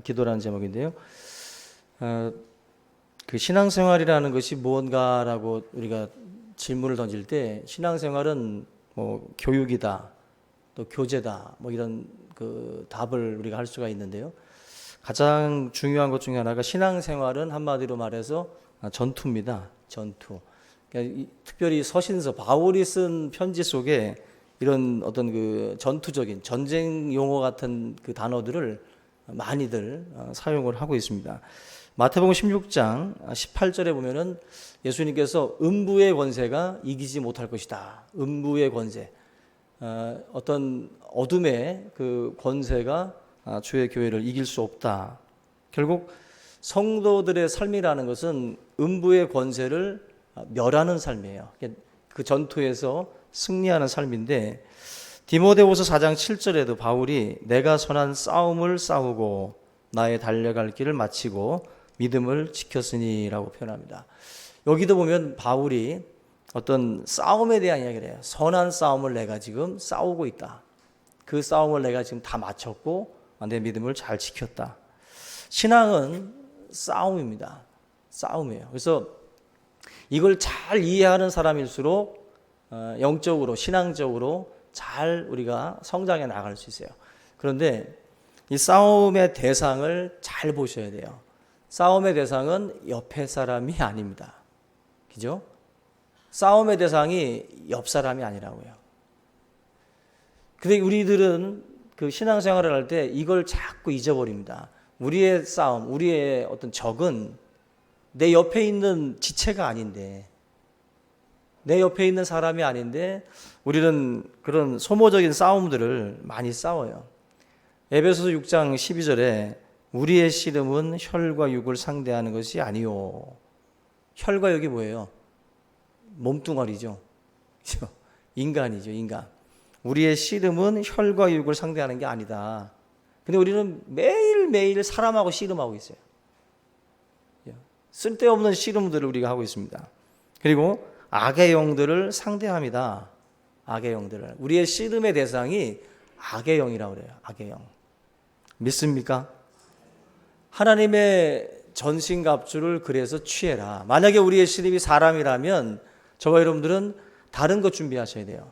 기도라는 제목인데요. 그 신앙생활이라는 것이 무언가라고 우리가 질문을 던질 때 신앙생활은 뭐 교육이다, 또 교제다, 뭐 이런 그 답을 우리가 할 수가 있는데요. 가장 중요한 것 중에 하나가 신앙생활은 한마디로 말해서 전투입니다. 전투. 그러니까 특별히 서신서 바울이 쓴 편지 속에 이런 어떤 그 전투적인 전쟁 용어 같은 그 단어들을 많이들 사용을 하고 있습니다. 마태복음 16장 18절에 보면은 예수님께서 음부의 권세가 이기지 못할 것이다. 음부의 권세, 어떤 어둠의 그 권세가 주의 교회를 이길 수 없다. 결국 성도들의 삶이라는 것은 음부의 권세를 멸하는 삶이에요. 그 전투에서 승리하는 삶인데, 디모데후서 4장 7절에도 바울이 내가 선한 싸움을 싸우고 나의 달려갈 길을 마치고 믿음을 지켰으니라고 표현합니다. 여기도 보면 바울이 어떤 싸움에 대한 이야기를 해요. 선한 싸움을 내가 지금 싸우고 있다. 그 싸움을 내가 지금 다 마쳤고 내 믿음을 잘 지켰다. 신앙은 싸움입니다. 싸움이에요. 그래서 이걸 잘 이해하는 사람일수록 영적으로, 신앙적으로 잘 우리가 성장해 나갈 수 있어요. 그런데 이 싸움의 대상을 잘 보셔야 돼요. 싸움의 대상은 옆에 사람이 아닙니다. 그죠? 싸움의 대상이 옆 사람이 아니라고요. 근데 우리들은 그 신앙생활을 할 때 이걸 자꾸 잊어버립니다. 우리의 싸움, 우리의 어떤 적은 내 옆에 있는 지체가 아닌데, 내 옆에 있는 사람이 아닌데 우리는 그런 소모적인 싸움들을 많이 싸워요. 에베소서 6장 12절에 우리의 씨름은 혈과 육을 상대하는 것이 아니요. 혈과 육이 뭐예요? 몸뚱아리죠. 그렇죠? 인간이죠, 인간. 우리의 씨름은 혈과 육을 상대하는 게 아니다. 근데 우리는 매일매일 사람하고 씨름하고 있어요. 쓸데없는 씨름들을 우리가 하고 있습니다. 그리고 악의 영들을 상대합니다. 악의 영들을. 우리의 씨름의 대상이 악의 영이라고 그래요. 악의 영. 믿습니까? 하나님의 전신갑주를 그래서 취해라. 만약에 우리의 씨름이 사람이라면 저와 여러분들은 다른 것 준비하셔야 돼요.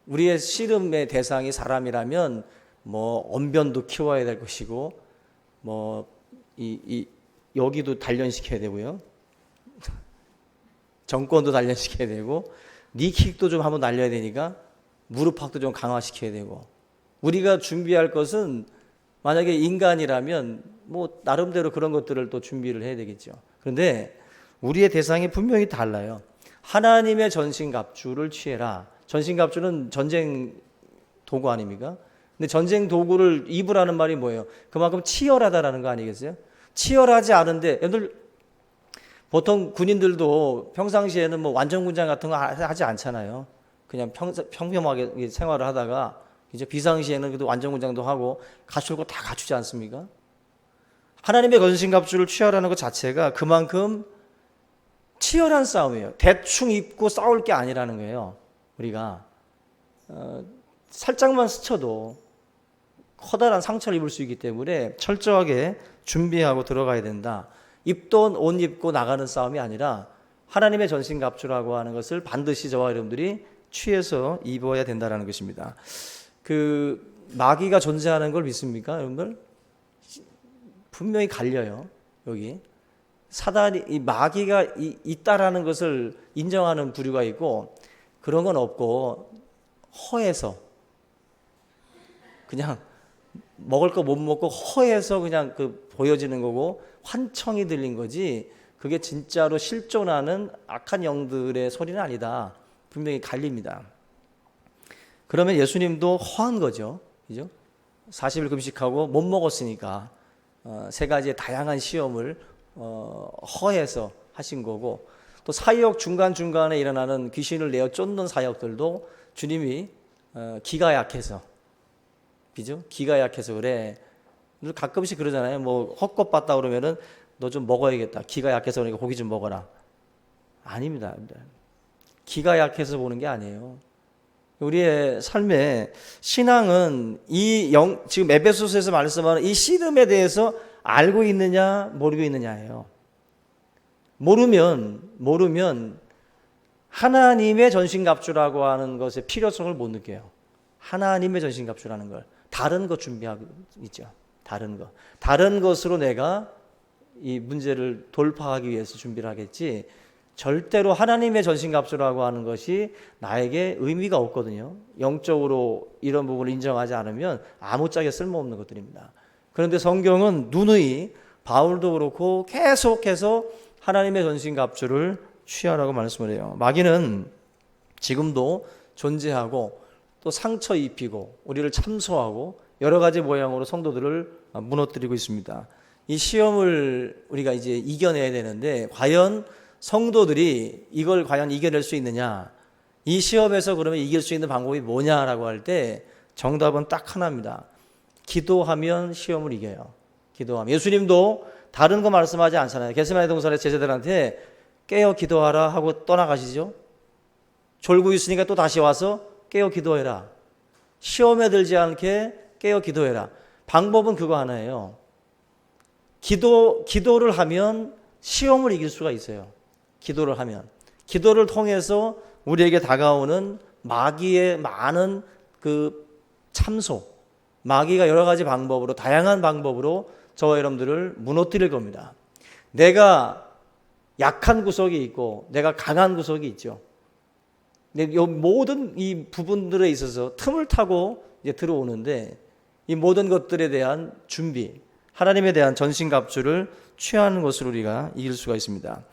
우리의 씨름의 대상이 사람이라면 뭐 언변도 키워야 될 것이고, 뭐 여기도 단련시켜야 되고요. 정권도 단련시켜야 되고, 니킥도 좀 한번 날려야 되니까 무릎팍도 좀 강화시켜야 되고. 우리가 준비할 것은 만약에 인간이라면 뭐 나름대로 그런 것들을 또 준비를 해야 되겠죠. 그런데 우리의 대상이 분명히 달라요. 하나님의 전신갑주를 취해라. 전신갑주는 전쟁 도구 아닙니까? 근데 전쟁 도구를 입으라는 말이 뭐예요? 그만큼 치열하다라는 거 아니겠어요? 치열하지 않은데, 여러분들 보통 군인들도 평상시에는 뭐 완전군장 같은 거 하지 않잖아요. 그냥 평범하게 생활을 하다가 이제 비상시에는 그래도 완전군장도 하고 갖출 거 다 갖추지 않습니까? 하나님의 전신갑주를 취하라는 것 자체가 그만큼 치열한 싸움이에요. 대충 입고 싸울 게 아니라는 거예요. 우리가 살짝만 스쳐도 커다란 상처를 입을 수 있기 때문에 철저하게 준비하고 들어가야 된다. 입던 옷 입고 나가는 싸움이 아니라 하나님의 전신갑주라고 하는 것을 반드시 저와 여러분들이 취해서 입어야 된다는 것입니다. 그 마귀가 존재하는 걸 믿습니까, 여러분들? 분명히 갈려요. 여기 사단이, 이 마귀가 있다라는 것을 인정하는 부류가 있고, 그런 건 없고 허해서 그냥 먹을 거 못 먹고 허해서 그냥 그 보여지는 거고 환청이 들린 거지, 그게 진짜로 실존하는 악한 영들의 소리는 아니다. 분명히 갈립니다. 그러면 예수님도 허한 거죠. 그죠? 40일 금식하고 못 먹었으니까 세 가지의 다양한 시험을 허해서 하신 거고, 또 사역 중간중간에 일어나는 귀신을 내어 쫓는 사역들도 주님이 기가 약해서, 그죠? 기가 약해서 그래. 가끔씩 그러잖아요. 뭐 헛것 봤다 그러면은 너 좀 먹어야겠다. 기가 약해서 그러니까 고기 좀 먹어라. 아닙니다. 기가 약해서 보는 게 아니에요. 우리의 삶의 신앙은 지금 에베소서에서 말씀하는 이 씨름에 대해서 알고 있느냐 모르고 있느냐예요. 모르면 하나님의 전신갑주라고 하는 것의 필요성을 못 느껴요. 하나님의 전신갑주라는 걸 다른 것 준비하고 있죠. 다른 것으로 내가 이 문제를 돌파하기 위해서 준비를 하겠지, 절대로 하나님의 전신갑주라고 하는 것이 나에게 의미가 없거든요. 영적으로 이런 부분을 인정하지 않으면 아무짝에 쓸모없는 것들입니다. 그런데 성경은 누누이 바울도 그렇고 계속해서 하나님의 전신갑주를 취하라고 말씀을 해요. 마귀는 지금도 존재하고 또 상처 입히고 우리를 참소하고 여러 가지 모양으로 성도들을 무너뜨리고 있습니다. 이 시험을 우리가 이제 이겨내야 되는데 과연 성도들이 이걸 과연 이겨낼 수 있느냐, 이 시험에서 그러면 이길 수 있는 방법이 뭐냐라고 할 때 정답은 딱 하나입니다. 기도하면 시험을 이겨요. 기도하면. 예수님도 다른 거 말씀하지 않잖아요. 겟세마네 동산의 제자들한테 깨어 기도하라 하고 떠나가시죠. 졸고 있으니까 또 다시 와서 깨어 기도해라. 시험에 들지 않게 깨어 기도해라. 방법은 그거 하나예요. 기도를 하면 시험을 이길 수가 있어요. 기도를 통해서 우리에게 다가오는 마귀의 많은 그 참소, 마귀가 여러 가지 방법으로, 다양한 방법으로 저와 여러분들을 무너뜨릴 겁니다. 내가 약한 구석이 있고 내가 강한 구석이 있죠. 이 모든 이 부분들에 있어서 틈을 타고 이제 들어오는데, 이 모든 것들에 대한 준비, 하나님에 대한 전신갑주를 취하는 것으로 우리가 이길 수가 있습니다.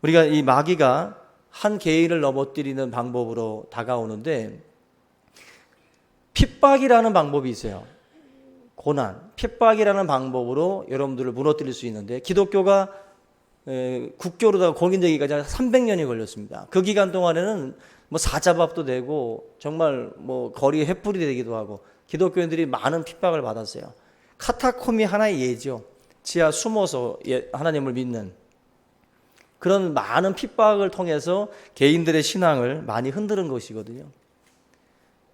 우리가 이 마귀가 한 개인을 넘어뜨리는 방법으로 다가오는데, 핍박이라는 방법이 있어요. 고난, 핍박이라는 방법으로 여러분들을 무너뜨릴 수 있는데, 기독교가 국교로다가 공인되기까지 300년이 걸렸습니다. 그 기간 동안에는 뭐 사자밥도 되고 정말 뭐 거리에 횃불이 되기도 하고 기독교인들이 많은 핍박을 받았어요. 카타콤이 하나의 예죠. 지하 숨어서 하나님을 믿는 그런 많은 핍박을 통해서 개인들의 신앙을 많이 흔드는 것이거든요.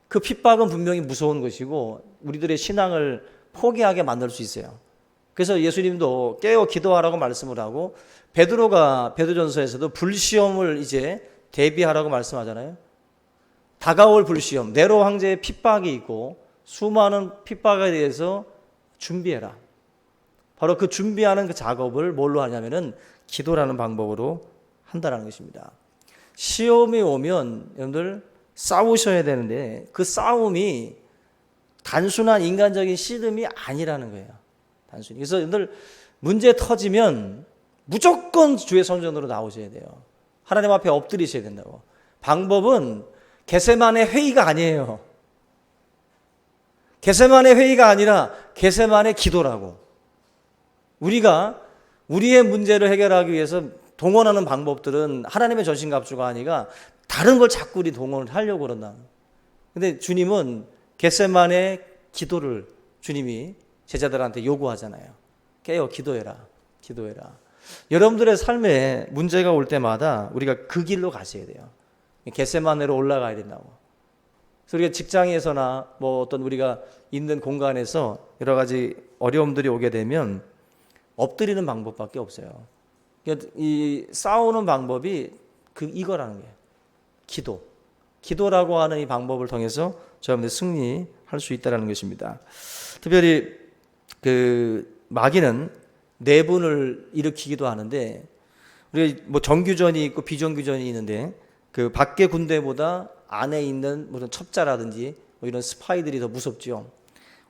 그 핍박은 분명히 무서운 것이고 우리들의 신앙을 포기하게 만들 수 있어요. 그래서 예수님도 깨어 기도하라고 말씀을 하고, 베드로가 베드로전서에서도 불시험을 이제 대비하라고 말씀하잖아요. 다가올 불시험, 네로 황제의 핍박이 있고 수많은 핍박에 대해서 준비해라. 바로 그 준비하는 그 작업을 뭘로 하냐면은 기도라는 방법으로 한다는 것입니다. 시험이 오면 여러분들 싸우셔야 되는데 그 싸움이 단순한 인간적인 씨름이 아니라는 거예요. 단순히. 그래서 여러분들 문제 터지면 무조건 주의 성전으로 나오셔야 돼요. 하나님 앞에 엎드리셔야 된다고. 방법은 겟세마네 회의가 아니에요. 겟세마네 회의가 아니라 겟세마네 기도라고. 우리가 우리의 문제를 해결하기 위해서 동원하는 방법들은 하나님의 전신갑주가 아니라 다른 걸 자꾸 우리 동원을 하려고 그런다. 근데 주님은 겟세마네 기도를 주님이 제자들한테 요구하잖아요. 깨어 기도해라. 여러분들의 삶에 문제가 올 때마다 우리가 그 길로 가셔야 돼요. 겟세마네로 올라가야 된다고. 그래서 우리가 직장에서나 뭐 어떤 우리가 있는 공간에서 여러 가지 어려움들이 오게 되면 엎드리는 방법밖에 없어요. 이 싸우는 방법이 이거라는 거예요. 기도라고 하는 이 방법을 통해서 저희들 승리할 수 있다는 것입니다. 특별히 그 마귀는 내분을 일으키기도 하는데, 우리가 뭐 정규전이 있고 비정규전이 있는데 그 밖의 군대보다 안에 있는 무슨 첩자라든지 뭐 이런 스파이들이 더 무섭죠.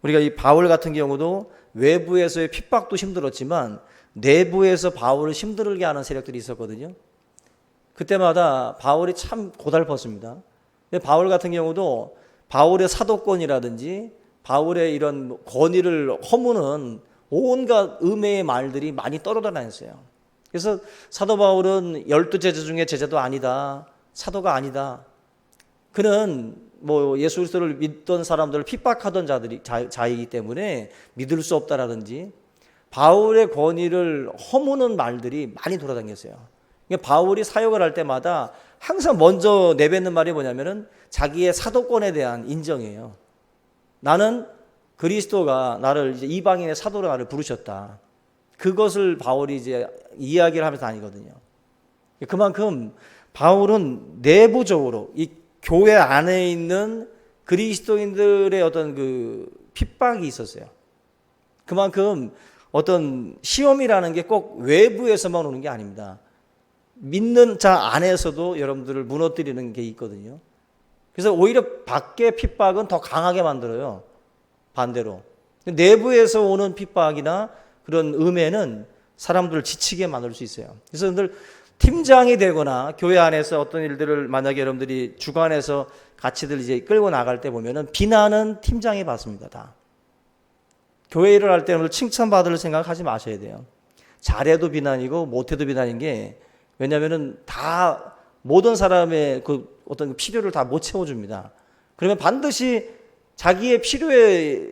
우리가 이 바울 같은 경우도 외부에서의 핍박도 힘들었지만 내부에서 바울을 힘들게 하는 세력들이 있었거든요. 그때마다 바울이 참 고달팠습니다. 근데 바울 같은 경우도 바울의 사도권이라든지 바울의 이런 권위를 허무는 온갖 음해의 말들이 많이 떨어다녔어요. 그래서 사도 바울은 12제자 중에 제자도 아니다, 사도가 아니다. 그는 뭐 예수 그리스도를 믿던 사람들을 핍박하던 자이기 때문에 믿을 수 없다라든지 바울의 권위를 허무는 말들이 많이 돌아다녔어요. 그러니까 바울이 사역을 할 때마다 항상 먼저 내뱉는 말이 뭐냐면은 자기의 사도권에 대한 인정이에요. 나는 그리스도가 나를 이제 이방인의 사도로 나를 부르셨다. 그것을 바울이 이제 이야기를 하면서 다니거든요. 그만큼 바울은 내부적으로 이 교회 안에 있는 그리스도인들의 어떤 그 핍박이 있었어요. 그만큼 어떤 시험이라는 게 꼭 외부에서만 오는 게 아닙니다. 믿는 자 안에서도 여러분들을 무너뜨리는 게 있거든요. 그래서 오히려 밖의 핍박은 더 강하게 만들어요. 반대로. 내부에서 오는 핍박이나 그런 음해는 사람들을 지치게 만들 수 있어요. 그래서 여러분들 팀장이 되거나 교회 안에서 어떤 일들을 만약에 여러분들이 주관해서 같이들 이제 끌고 나갈 때 보면은 비난은 팀장이 받습니다. 다. 교회 일을 할 때는 칭찬받을 생각하지 마셔야 돼요. 잘해도 비난이고 못해도 비난인 게, 왜냐하면은 다 모든 사람의 그 어떤 필요를 다 못 채워줍니다. 그러면 반드시 자기의 필요에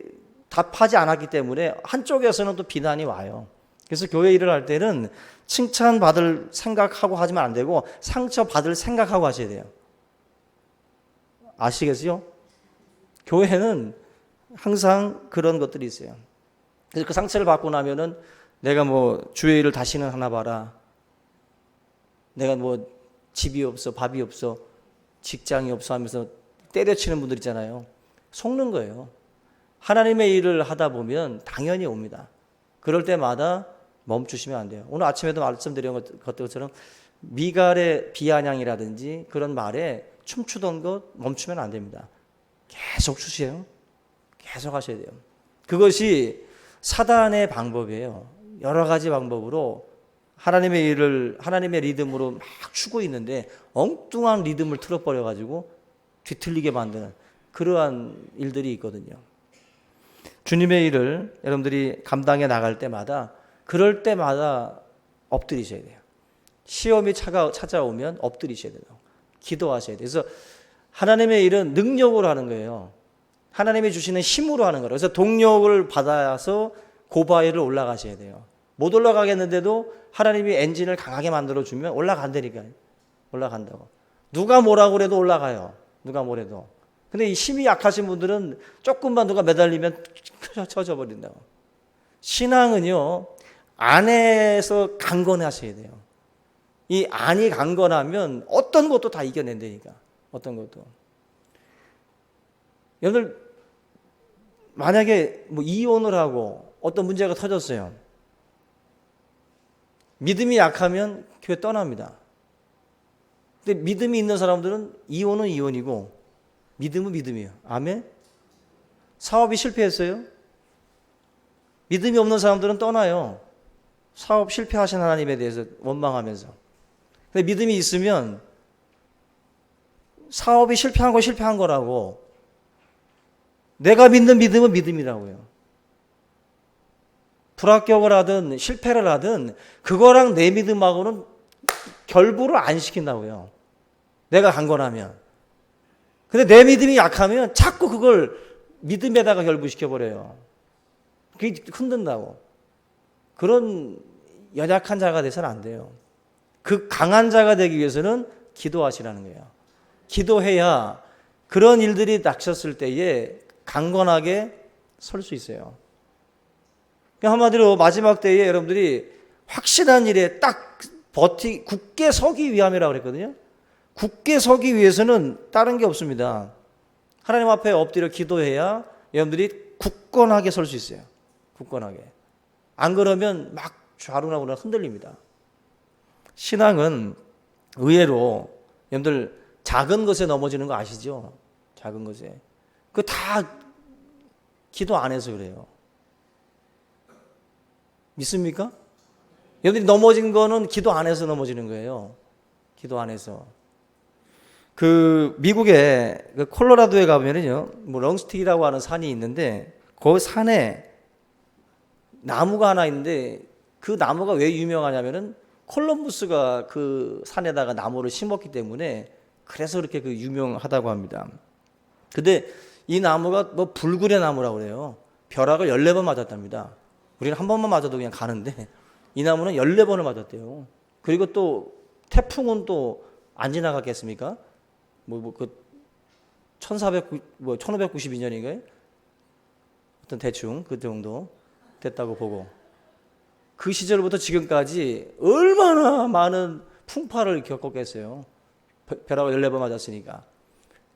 답하지 않았기 때문에 한쪽에서는 또 비난이 와요. 그래서 교회 일을 할 때는 칭찬받을 생각하고 하시면 안 되고 상처받을 생각하고 하셔야 돼요. 아시겠어요? 교회는 항상 그런 것들이 있어요. 그래서 그 상처를 받고 나면은 내가 뭐 주의 일을 다시는 하나 봐라. 내가 뭐 집이 없어, 밥이 없어, 직장이 없어 하면서 때려치는 분들 있잖아요. 속는 거예요. 하나님의 일을 하다 보면 당연히 옵니다. 그럴 때마다 멈추시면 안 돼요. 오늘 아침에도 말씀드린 것처럼 미갈의 비아냥이라든지 그런 말에 춤추던 것 멈추면 안 됩니다. 계속 추세요. 계속 하셔야 돼요. 그것이 사단의 방법이에요. 여러 가지 방법으로 하나님의 일을 하나님의 리듬으로 막 추고 있는데 엉뚱한 리듬을 틀어버려가지고 뒤틀리게 만드는 그러한 일들이 있거든요. 주님의 일을 여러분들이 감당해 나갈 때마다 그럴 때마다 엎드리셔야 돼요. 시험이 찾아오면 엎드리셔야 돼요. 기도하셔야 돼요. 그래서 하나님의 일은 능력으로 하는 거예요. 하나님이 주시는 힘으로 하는 거예요. 그래서 동력을 받아서 고바위를 올라가셔야 돼요. 못 올라가겠는데도 하나님이 엔진을 강하게 만들어주면 올라간다니까요. 올라간다고. 누가 뭐라고 그래도 올라가요. 누가 뭐래도. 근데 이 힘이 약하신 분들은 조금만 누가 매달리면 쳐져 버린다고. 신앙은요, 안에서 강건하셔야 돼요. 이 안이 강건하면 어떤 것도 다 이겨낸다니까. 어떤 것도. 여러분, 만약에 뭐 이혼을 하고 어떤 문제가 터졌어요. 믿음이 약하면 교회 떠납니다. 근데 믿음이 있는 사람들은 이혼은 이혼이고 믿음은 믿음이에요. 아멘? 사업이 실패했어요? 믿음이 없는 사람들은 떠나요. 사업 실패하신 하나님에 대해서 원망하면서. 근데 믿음이 있으면 사업이 실패한 거 실패한 거라고, 내가 믿는 믿음은 믿음이라고요. 불합격을 하든 실패를 하든 그거랑 내 믿음하고는 결부를 안 시킨다고요. 내가 강건하면. 근데 내 믿음이 약하면 자꾸 그걸 믿음에다가 결부시켜버려요. 그게 흔든다고. 그런 연약한 자가 돼서는 안 돼요. 그 강한 자가 되기 위해서는 기도하시라는 거예요. 기도해야 그런 일들이 닥쳤을 때에 강건하게 설 수 있어요. 한마디로 마지막 때에 여러분들이 확실한 일에 딱 굳게 서기 위함이라고 그랬거든요. 굳게 서기 위해서는 다른 게 없습니다. 하나님 앞에 엎드려 기도해야 여러분들이 굳건하게 설 수 있어요. 굳건하게. 안 그러면 막 좌로나 우로나 흔들립니다. 신앙은 의외로 여러분들 작은 것에 넘어지는 거 아시죠? 작은 것에. 그거 다 기도 안 해서 그래요. 믿습니까? 여러분들이 넘어진 거는 기도 안 해서 넘어지는 거예요. 기도 안 해서. 그 미국의 그 콜로라도에 가면은요, 뭐 렁스틱이라고 하는 산이 있는데 그 산에 나무가 하나 있는데 그 나무가 왜 유명하냐면은 콜럼부스가 그 산에다가 나무를 심었기 때문에 그래서 그렇게 그 유명하다고 합니다. 근데 이 나무가 뭐 불굴의 나무라고 그래요. 벼락을 14번 맞았답니다. 우리는 한 번만 맞아도 그냥 가는데 이 나무는 14번을 맞았대요. 그리고 또 태풍은 또 안 지나갔겠습니까? 그 1592년인가요? 어떤 대충 그 정도 됐다고 보고. 그 시절부터 지금까지 얼마나 많은 풍파를 겪었겠어요. 벼락을 14번 맞았으니까.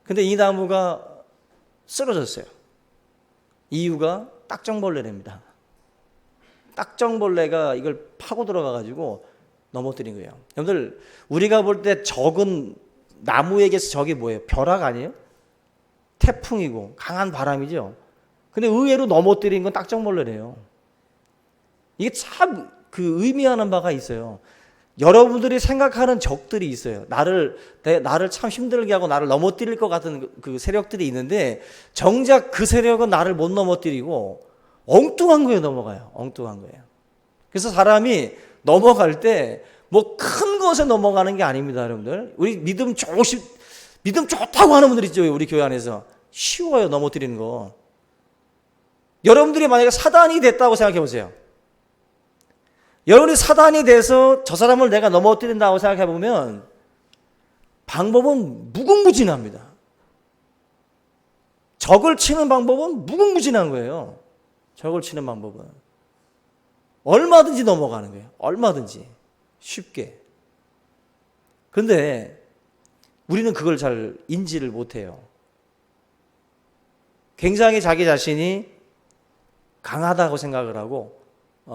근데 이 나무가 쓰러졌어요. 이유가 딱정벌레랍니다. 딱정벌레가 이걸 파고 들어가가지고 넘어뜨린 거예요. 여러분들, 우리가 볼 때 적은, 나무에게서 적이 뭐예요? 벼락 아니에요? 태풍이고 강한 바람이죠. 근데 의외로 넘어뜨린 건 딱정벌레래요. 이게 참 그 의미하는 바가 있어요. 여러분들이 생각하는 적들이 있어요. 나를 참 힘들게 하고 나를 넘어뜨릴 것 같은 그 세력들이 있는데, 정작 그 세력은 나를 못 넘어뜨리고 엉뚱한 거에 넘어가요. 엉뚱한 거예요. 그래서 사람이 넘어갈 때 뭐 큰 것에 넘어가는 게 아닙니다, 여러분들. 우리 믿음 좋다고 하는 분들 있죠, 우리 교회 안에서. 쉬워요, 넘어뜨리는 거. 여러분들이 만약에 사단이 됐다고 생각해 보세요. 여러분이 사단이 돼서 저 사람을 내가 넘어뜨린다고 생각해 보면 방법은 무궁무진합니다. 적을 치는 방법은 무궁무진한 거예요. 적을 치는 방법은 얼마든지 넘어가는 거예요. 얼마든지 쉽게. 그런데 우리는 그걸 잘 인지를 못해요. 굉장히 자기 자신이 강하다고 생각을 하고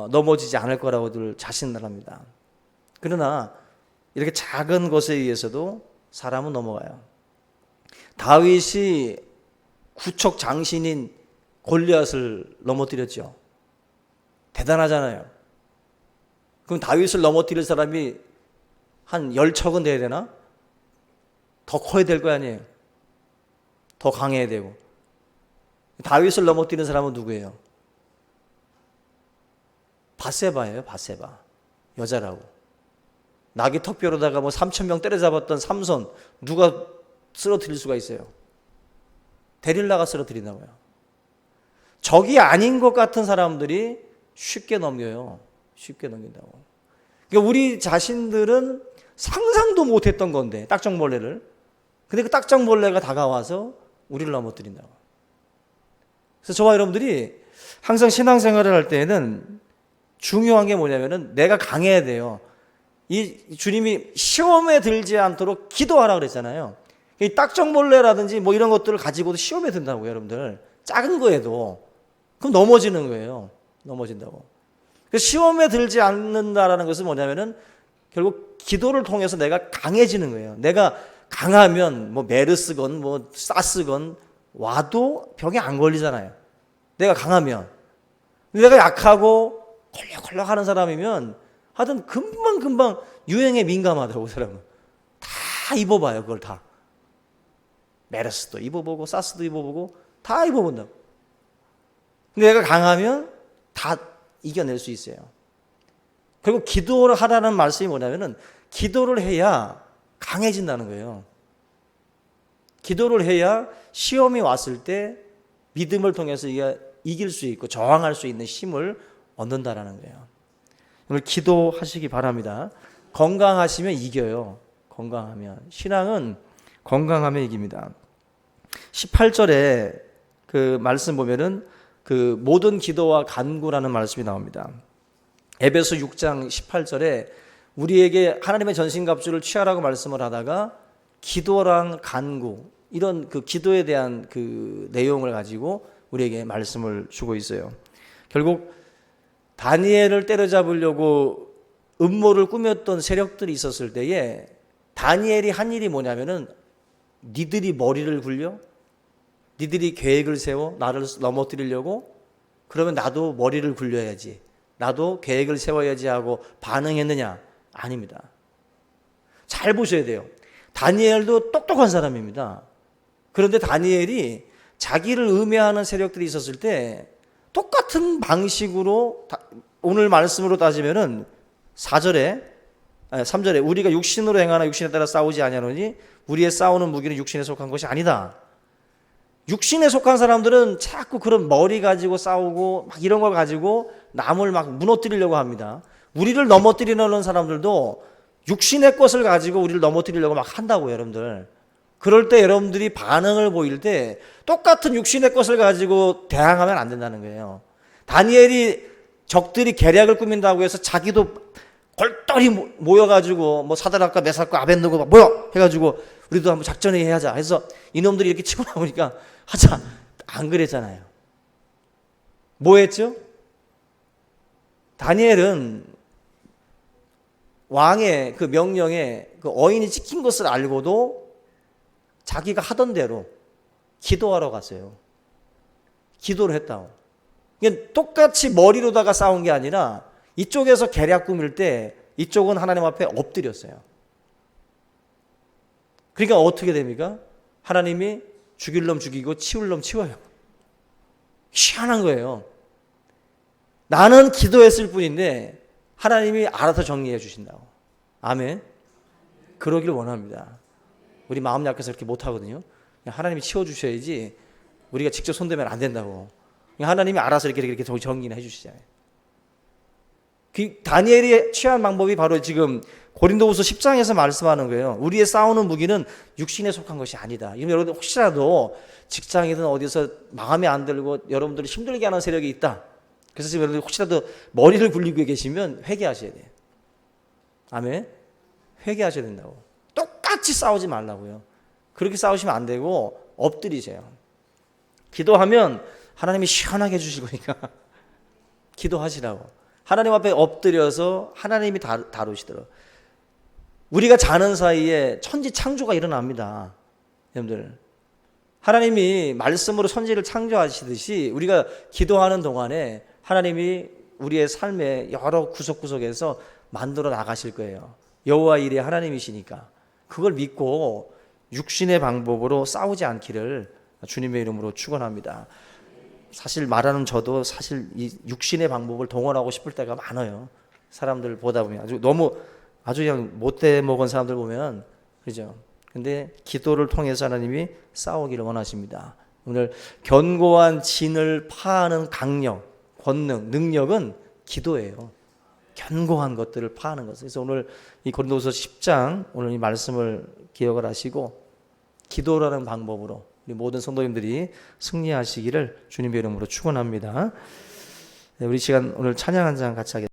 넘어지지 않을 거라고들 자신을 합니다. 그러나 이렇게 작은 것에 의해서도 사람은 넘어가요. 다윗이 구척 장신인 골리앗을 넘어뜨렸죠. 대단하잖아요. 그럼 다윗을 넘어뜨릴 사람이 한 10척은 돼야 되나? 더 커야 될 거 아니에요. 더 강해야 되고. 다윗을 넘어뜨리는 사람은 누구예요? 밧세바예요. 밧세바. 여자라고. 나귀 턱뼈로다가 뭐 3,000명 때려잡았던 삼손, 누가 쓰러뜨릴 수가 있어요? 데릴라가 쓰러뜨린다고요. 적이 아닌 것 같은 사람들이 쉽게 넘겨요. 쉽게 넘긴다고. 그러니까 우리 자신들은 상상도 못했던 건데, 딱정벌레를. 근데 그 딱정벌레가 다가와서 우리를 넘어뜨린다고. 그래서 저와 여러분들이 항상 신앙생활을 할 때에는 중요한 게 뭐냐면은 내가 강해야 돼요. 이 주님이 시험에 들지 않도록 기도하라 그랬잖아요. 이 딱정벌레라든지 뭐 이런 것들을 가지고도 시험에 든다고요, 여러분들. 작은 거에도. 그럼 넘어지는 거예요. 넘어진다고. 시험에 들지 않는다라는 것은 뭐냐면은 결국 기도를 통해서 내가 강해지는 거예요. 내가 강하면 뭐 메르스건 뭐 사스건 와도 병에 안 걸리잖아요. 내가 강하면. 내가 약하고 콜록콜록 하는 사람이면 하여튼 금방금방 유행에 민감하더라고, 사람은. 다 입어봐요, 그걸 다. 메르스도 입어보고 사스도 입어보고 다 입어본다고. 근데 내가 강하면 다 이겨낼 수 있어요. 그리고 기도를 하라는 말씀이 뭐냐면은 기도를 해야 강해진다는 거예요. 기도를 해야 시험이 왔을 때 믿음을 통해서 이길 수 있고 저항할 수 있는 힘을 얻는다라는 거예요. 오늘 기도하시기 바랍니다. 건강하시면 이겨요. 건강하면. 신앙은 건강하면 이깁니다. 18절에 그 말씀 보면은 그 모든 기도와 간구라는 말씀이 나옵니다. 에베소 6장 18절에 우리에게 하나님의 전신갑주를 취하라고 말씀을 하다가 기도랑 간구, 이런 그 기도에 대한 그 내용을 가지고 우리에게 말씀을 주고 있어요. 결국 다니엘을 때려잡으려고 음모를 꾸몄던 세력들이 있었을 때에 다니엘이 한 일이 뭐냐면은 니들이 머리를 굴려? 니들이 계획을 세워? 나를 넘어뜨리려고? 그러면 나도 머리를 굴려야지. 나도 계획을 세워야지 하고 반응했느냐? 아닙니다. 잘 보셔야 돼요. 다니엘도 똑똑한 사람입니다. 그런데 다니엘이 자기를 음해하는 세력들이 있었을 때 똑같은 방식으로 오늘 말씀으로 따지면은 3절에 우리가 육신으로 행하나 육신에 따라 싸우지 아니하노니 우리의 싸우는 무기는 육신에 속한 것이 아니다. 육신에 속한 사람들은 자꾸 그런 머리 가지고 싸우고 막 이런 걸 가지고 남을 막 무너뜨리려고 합니다. 우리를 넘어뜨리려는 사람들도 육신의 것을 가지고 우리를 넘어뜨리려고 막 한다고요, 여러분들. 그럴 때 여러분들이 반응을 보일 때 똑같은 육신의 것을 가지고 대항하면 안 된다는 거예요. 다니엘이 적들이 계략을 꾸민다고 해서 자기도 골똘히 모여가지고 뭐 사드락과 메삭과 아벳느고 막 모여 해가지고 우리도 한번 작전회의 하자 해서 이놈들이 이렇게 치고 나오니까 하자 안 그랬잖아요. 뭐 했죠? 다니엘은 왕의 그 명령에 그 어인이 찍힌 것을 알고도 자기가 하던 대로 기도하러 갔어요. 기도를 했다고. 그러니까 똑같이 머리로다가 싸운 게 아니라 이쪽에서 계략 꾸밀 때 이쪽은 하나님 앞에 엎드렸어요. 그러니까 어떻게 됩니까? 하나님이 죽일 놈 죽이고 치울 놈 치워요. 희한한 거예요. 나는 기도했을 뿐인데 하나님이 알아서 정리해 주신다고. 아멘. 그러길 원합니다. 우리 마음 약해서 그렇게 못하거든요. 하나님이 치워주셔야지 우리가 직접 손대면 안 된다고. 하나님이 알아서 이렇게 정리를 해주시잖아요. 다니엘이 취한 방법이 바로 지금 고린도후서 10장에서 말씀하는 거예요. 우리의 싸우는 무기는 육신에 속한 것이 아니다. 여러분들 혹시라도 직장이든 어디서 마음에 안 들고 여러분들을 힘들게 하는 세력이 있다. 그래서 지금 여러분들 혹시라도 머리를 굴리고 계시면 회개하셔야 돼요. 아멘. 회개하셔야 된다고. 똑같이 싸우지 말라고요. 그렇게 싸우시면 안 되고 엎드리세요. 기도하면 하나님이 시원하게 해주실 거니까 기도하시라고. 하나님 앞에 엎드려서 하나님이 다루시더라고요. 우리가 자는 사이에 천지 창조가 일어납니다. 여러분들, 하나님이 말씀으로 천지를 창조하시듯이 우리가 기도하는 동안에 하나님이 우리의 삶의 여러 구석구석에서 만들어 나가실 거예요. 여호와 일의 하나님이시니까. 그걸 믿고 육신의 방법으로 싸우지 않기를 주님의 이름으로 축원합니다. 사실 말하는 저도 사실 이 육신의 방법을 동원하고 싶을 때가 많아요. 사람들 보다 보면 아주 그냥 못돼 먹은 사람들 보면 그죠. 근데 기도를 통해서 하나님이 싸우기를 원하십니다. 오늘 견고한 진을 파하는 강력, 권능, 능력은 기도예요. 견고한 것들을 파하는 것. 그래서 오늘 이 고린도후서 10장 오늘 이 말씀을 기억을 하시고 기도라는 방법으로 우리 모든 성도님들이 승리하시기를 주님의 이름으로 축원합니다. 우리 시간 오늘 찬양 한 장 같이 하겠습니다.